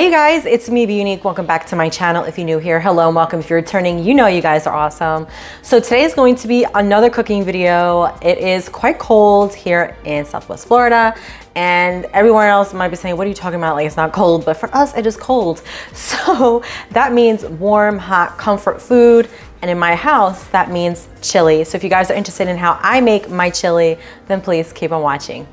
Hi you guys, it's me, Be Unique. Welcome back to my channel. If you're new here, hello and welcome. If you're returning, you know you guys are awesome. So today is going to be another cooking video. It is quite cold here in Southwest Florida, and everyone else might be saying, what are you talking about? Like, it's not cold, but for us, it is cold. So that means warm, hot, comfort food. And in my house, that means chili. So if you guys are interested in how I make my chili, then please keep on watching.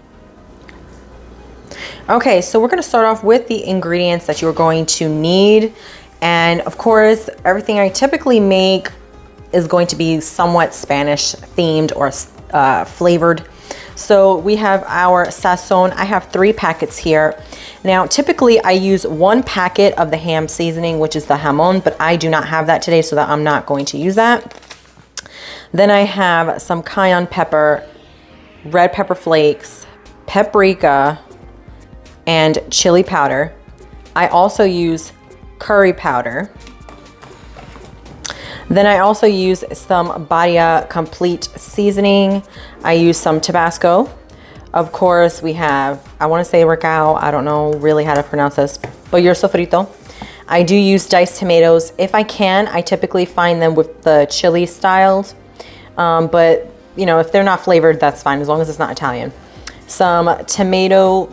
Okay, so we're gonna start off with the ingredients that you're going to need. And of course, everything I typically make is going to be somewhat Spanish themed or flavored. So we have our sazon. I have 3 packets here. Now, typically I use 1 packet of the ham seasoning, which is the jamon, but I do not have that today, so that I'm not going to use that. Then I have some cayenne pepper, red pepper flakes, paprika, and chili powder. I also use curry powder. Then I also use some Badia complete seasoning. I use some Tabasco. Of course, we have, I want to say recao. I don't know really how to pronounce this, pollo sofrito. I do use diced tomatoes. If I can, I typically find them with the chili styled. But you know, if they're not flavored, that's fine, as long as it's not Italian. Some tomato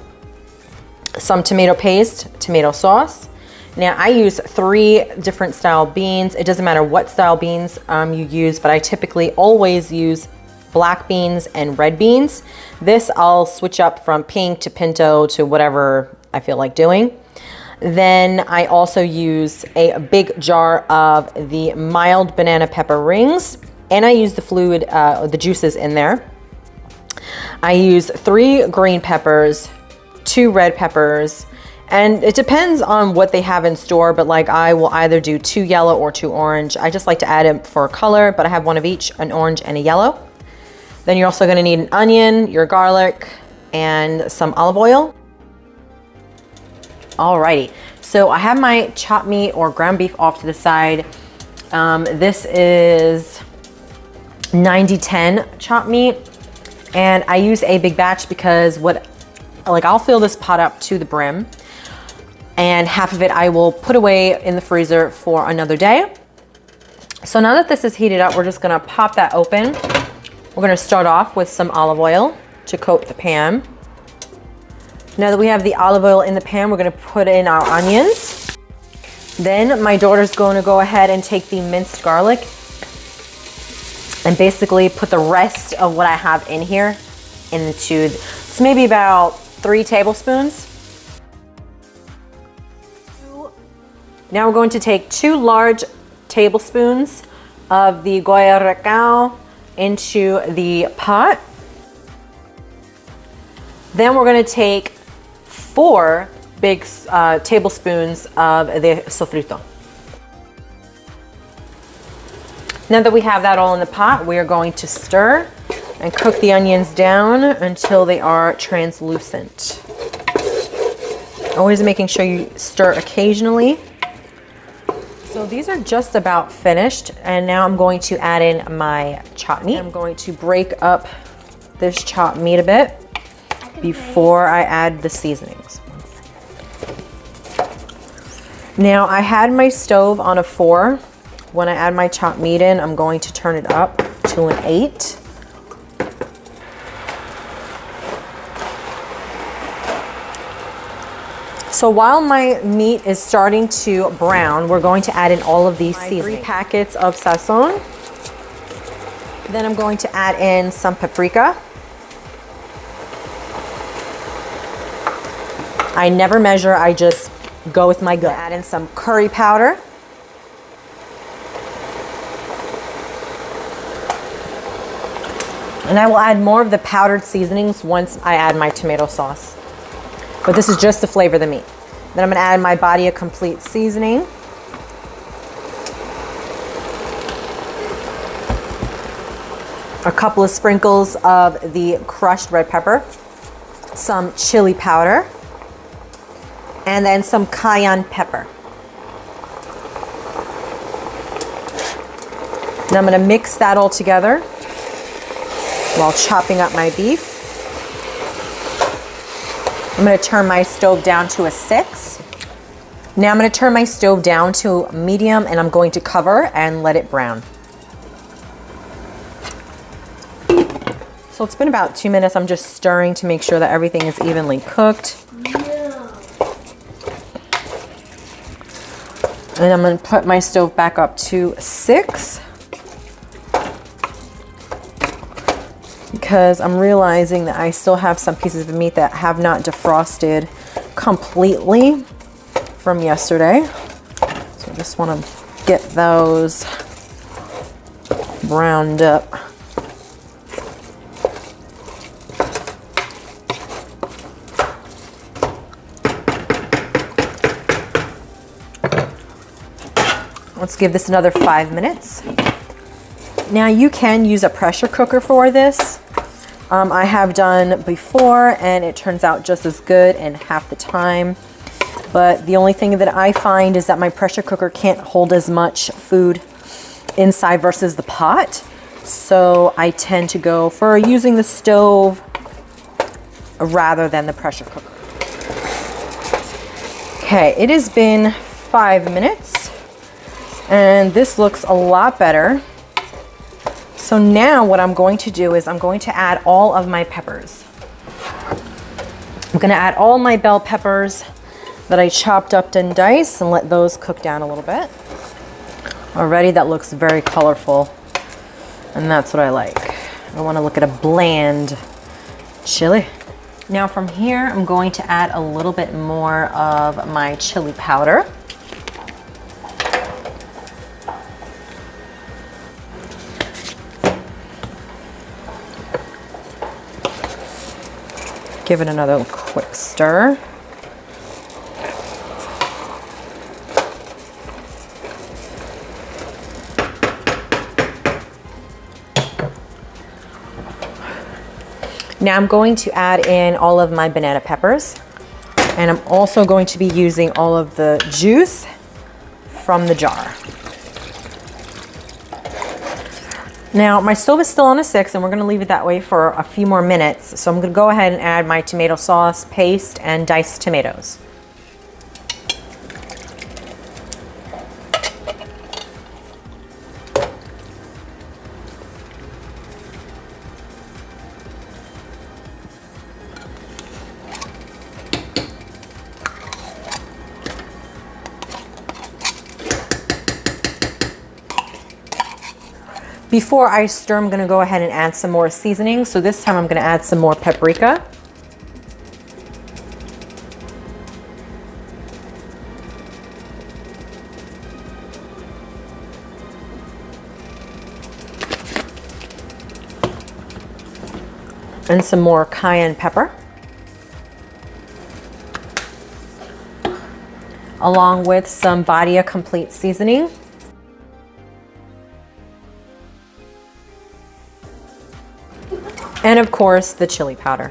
paste, tomato sauce. Now I use 3 different style beans. It doesn't matter what style beans you use, but I typically always use black beans and red beans. This I'll switch up from pink to pinto to whatever I feel like doing. Then I also use a big jar of the mild banana pepper rings, and I use the fluid, the juices in there. I use 3 green peppers, 2 red peppers, and it depends on what they have in store, but like I will either do 2 yellow or 2 orange. I just like to add it for color, but I have 1 of each, an orange and a yellow. Then you're also gonna need an onion, your garlic, and some olive oil. Alrighty, so I have my chopped meat or ground beef off to the side. This is 90-10 chopped meat, and I use a big batch because I'll fill this pot up to the brim, and half of it I will put away in the freezer for another day. So now that this is heated up, we're just gonna pop that open. We're gonna start off with some olive oil to coat the pan. Now that we have the olive oil in the pan, we're gonna put in our onions. Then my daughter's going to go ahead and take the minced garlic and basically put the rest of what I have in here into, it's maybe about 3 tablespoons. Now we're going to take 2 large tablespoons of the Goya recao into the pot. Then we're going to take 4 big tablespoons of the sofrito. Now that we have that all in the pot, we are going to stir and cook the onions down until they are translucent. Always making sure you stir occasionally. So these are just about finished, and now I'm going to add in my chopped meat. I'm going to break up this chopped meat a bit before I add the seasonings. Now I had my stove on a 4. When I add my chopped meat in, I'm going to turn it up to an 8. So while my meat is starting to brown, we're going to add in all of these seasonings. 3 packets of sazon. Then I'm going to add in some paprika. I never measure, I just go with my gut. Add in some curry powder. And I will add more of the powdered seasonings once I add my tomato sauce. But this is just to flavor the meat. Then I'm gonna add my Badia complete seasoning. A couple of sprinkles of the crushed red pepper, some chili powder, and then some cayenne pepper. Now I'm gonna mix that all together while chopping up my beef. I'm gonna turn my stove down to a 6. Now I'm going to turn my stove down to medium and I'm going to cover and let it brown. So it's been about 2 minutes. I'm just stirring to make sure that everything is evenly cooked. And I'm going to put my stove back up to 6 because I'm realizing that I still have some pieces of meat that have not defrosted completely from yesterday. So I just want to get those browned up. Let's give this another 5 minutes. Now you can use a pressure cooker for this. I have done before and it turns out just as good in half the time. But the only thing that I find is that my pressure cooker can't hold as much food inside versus the pot. So I tend to go for using the stove rather than the pressure cooker. Okay, it has been 5 minutes. And this looks a lot better. So now what I'm going to do is I'm going to add all of my peppers. I'm going to add all my bell peppers that I chopped up and diced and let those cook down a little bit. Already that looks very colorful and that's what I like. I want to look at a bland chili. Now from here I'm going to add a little bit more of my chili powder. Give it another quick stir. Now I'm going to add in all of my banana peppers, and I'm also going to be using all of the juice from the jar. Now my stove is still on a 6 and we're going to leave it that way for a few more minutes. So I'm going to go ahead and add my tomato sauce paste and diced tomatoes. Before I stir, I'm going to go ahead and add some more seasoning. So this time I'm going to add some more paprika. And some more cayenne pepper. Along with some Badia Complete seasoning. And of course, the chili powder.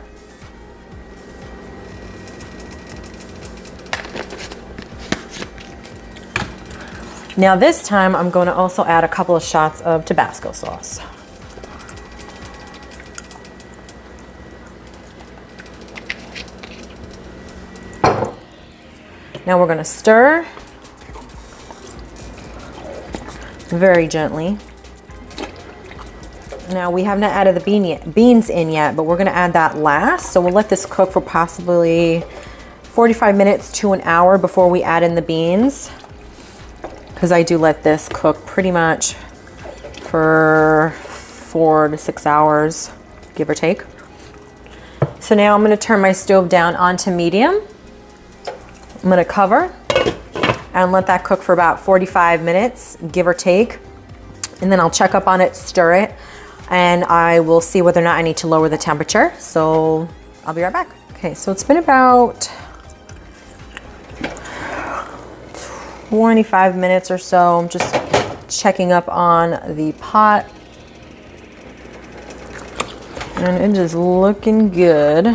Now this time, I'm going to also add a couple of shots of Tabasco sauce. Now we're going to stir very gently. Now we have not added the beans in yet, but we're going to add that last. So we'll let this cook for possibly 45 minutes to an hour before we add in the beans. Because I do let this cook pretty much for 4 to 6 hours, give or take. So now I'm going to turn my stove down onto medium. I'm going to cover and let that cook for about 45 minutes, give or take. And then I'll check up on it, stir it, and I will see whether or not I need to lower the temperature. So I'll be right back. Okay, so it's been about 25 minutes or so. I'm just checking up on the pot. And it is looking good.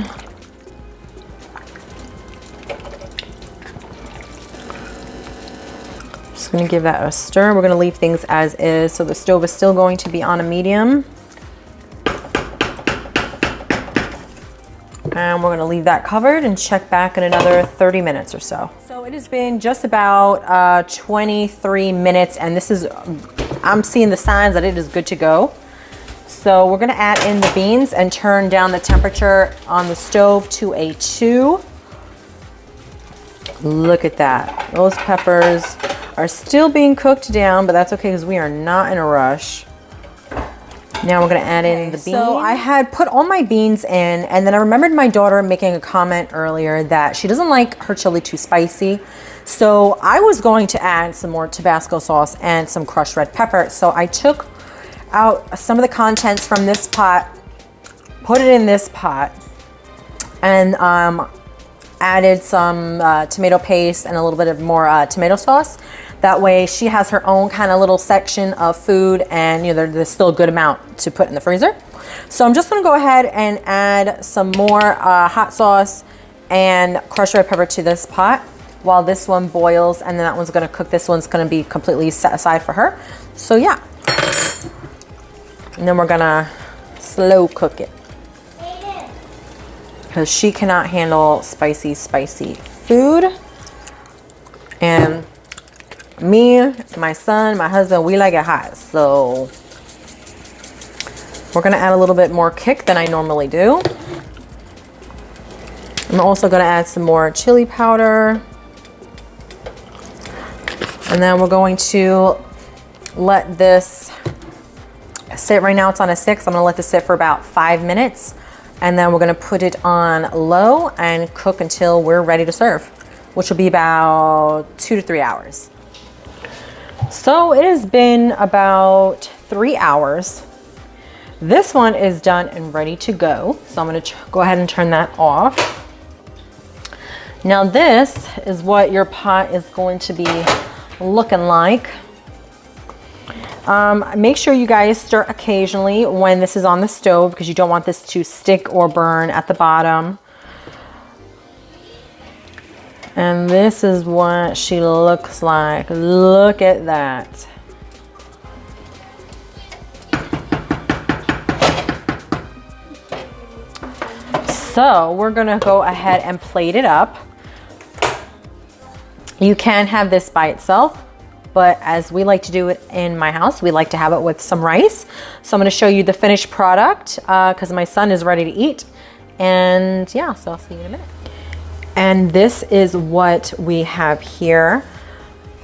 Just gonna give that a stir. We're gonna leave things as is. So the stove is still going to be on a medium. And we're gonna leave that covered and check back in another 30 minutes or so. So It has been just about 23 minutes, and this is, I'm seeing the signs that it is good to go. So we're gonna add in the beans and turn down the temperature on the stove to a 2. Look at that. Those peppers are still being cooked down, but that's okay because we are not in a rush. Now we're gonna add in the beans. So I had put all my beans in, and then I remembered my daughter making a comment earlier that she doesn't like her chili too spicy. So I was going to add some more Tabasco sauce and some crushed red pepper. So I took out some of the contents from this pot, put it in this pot, and added some tomato paste and a little bit of more tomato sauce. That way she has her own kind of little section of food, and you know, there's still a good amount to put in the freezer. So I'm just gonna go ahead and add some more hot sauce and crushed red pepper to this pot while this one boils, and then that one's gonna cook. This one's gonna be completely set aside for her. So yeah. And then we're gonna slow cook it because she cannot handle spicy food. And me, my son, my husband, we like it hot. So we're gonna add a little bit more kick than I normally do. I'm also gonna add some more chili powder. And then we're going to let this sit. Right now it's on a 6. I'm gonna let this sit for about 5 minutes, and then we're gonna put it on low and cook until we're ready to serve, which will be about 2 to 3 hours. So it has been about 3 hours. This one is done and ready to go. So I'm gonna go ahead and turn that off. Now this is what your pot is going to be looking like. Make sure you guys stir occasionally when this is on the stove because you don't want this to stick or burn at the bottom. And this is what she looks like. Look at that. So we're gonna go ahead and plate it up. You can have this by itself, but as we like to do it in my house, we like to have it with some rice. So I'm gonna show you the finished product because my son is ready to eat. And yeah, so I'll see you in a minute. And this is what we have here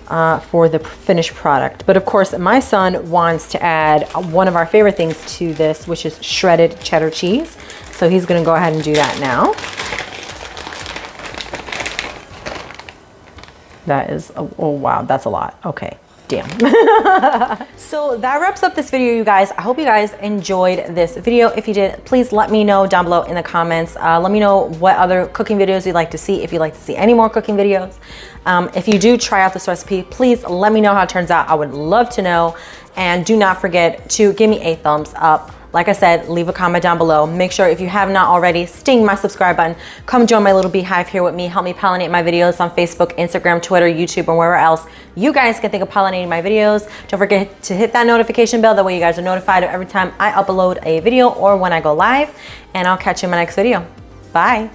for the finished product. But of course, my son wants to add one of our favorite things to this, which is shredded cheddar cheese. So he's gonna go ahead and do that now. That is, oh wow, that's a lot. Okay, damn. So that wraps up this video, you guys. I hope you guys enjoyed this video. If you did, please let me know down below in the comments. Let me know what other cooking videos you'd like to see, if you'd like to see any more cooking videos. If you do try out this recipe, please let me know how it turns out. I would love to know. And do not forget to give me a thumbs up. Like I said, leave a comment down below. Make sure if you have not already, sting my subscribe button. Come join my little beehive here with me. Help me pollinate my videos on Facebook, Instagram, Twitter, YouTube, or wherever else you guys can think of pollinating my videos. Don't forget to hit that notification bell. That way you guys are notified of every time I upload a video or when I go live. And I'll catch you in my next video. Bye.